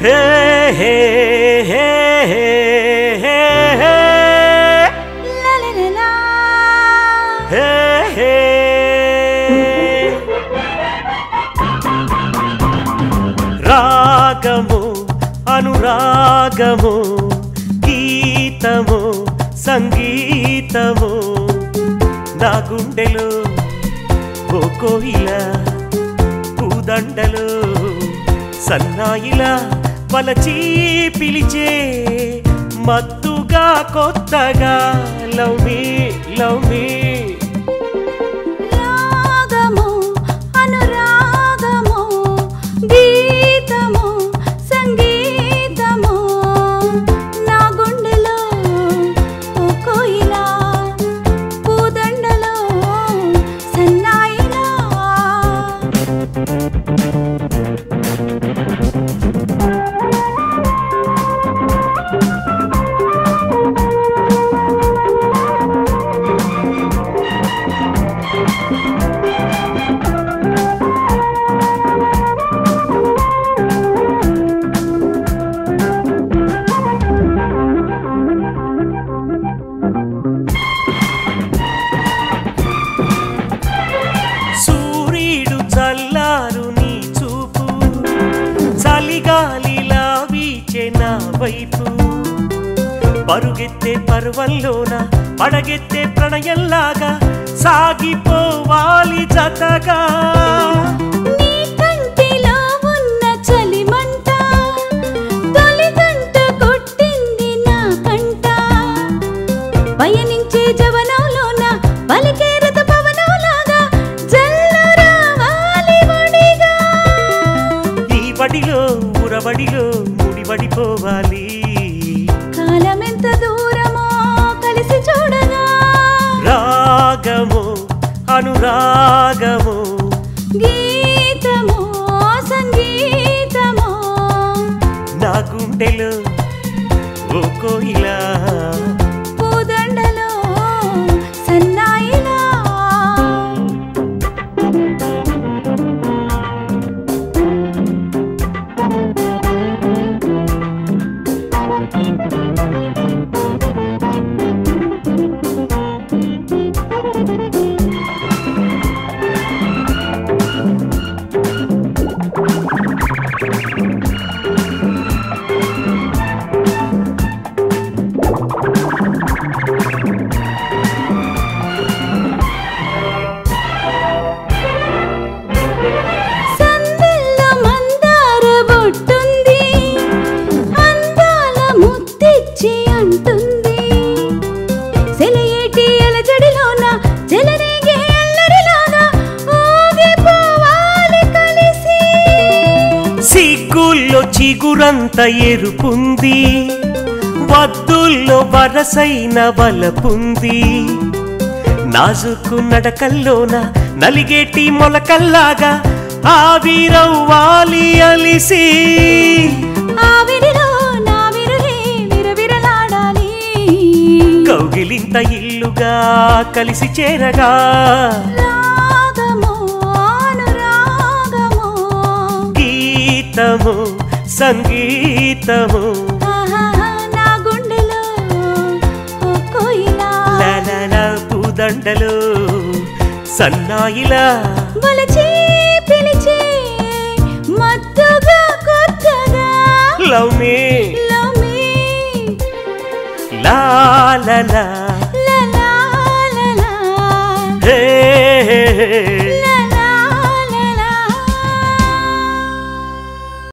హే హే హే హే హే లా లా లా లా హే హే రాగము అనురాగము గీతము సంగీతము నా గుండెలో ఓ కోయిల పూదండలో సన్నాయిలా వలచి పిలిచే మత్తుగా కొత్తగా లవ్ మీ లవ్ మీ రాగము అనురాగము గీతము సంగీతము నా గుండెలో ఓ కోయిలా పూదండలో సన్నాయిలా సూర్యుడు చల్లారు నీ చూపు చలిగాలిలా వీచే నా వైపు పరుగెత్తే పర్వంలోన పడగెత్తే ప్రణయంలాగా సాగిపోవాలి జతగా నీ కంటిలో ఉన్న చలిమంట తొలి గంట కొట్టింది నా కంట పయనించే జవనంలోన పలికే రథ పవనంలాగా జల్లు రావాలి వడిగా ఈ వడిలో ఉరవడిలో ముడివడిపోవాలి కాలమెంత దూరమో కలిసి చూడగా రాగము అనురాగము గీతము సంగీతము నా గుండెలో ఓ కోయిలా పూదండలో సన్నాయిలా సందెల్ల మందార బొట్టుంది అందాల ముత్తిచ్చి అంటుంది సెలయేటి అలజడిలోన చెలరేగే అల్లరిలాగా ఊగిపోవాలి కలిసి సిగ్గుల్లో చిగురంత ఎరుపుంది వద్దుల్లో వరసైన వలపుంది నాజుకు నడకల్లోన నలిగేటి మొలకల్లాగా ఆవిరవ్వాలి అలిసి ఆవిరిలో నా విరులే విరవిరలాడాలి కౌగిలింత ఇల్లుగా కలిసి చేరగా రాగము అనురాగము గీతము సంగీతము ఆహాహా, నా గుండెలో ఓ కోయిలా లలల పూదండలు సన్నాయిలా వలచి పిలిచే మత్తుగా కొత్తగా లవ్ మీ లవ్ మీ లా లా లా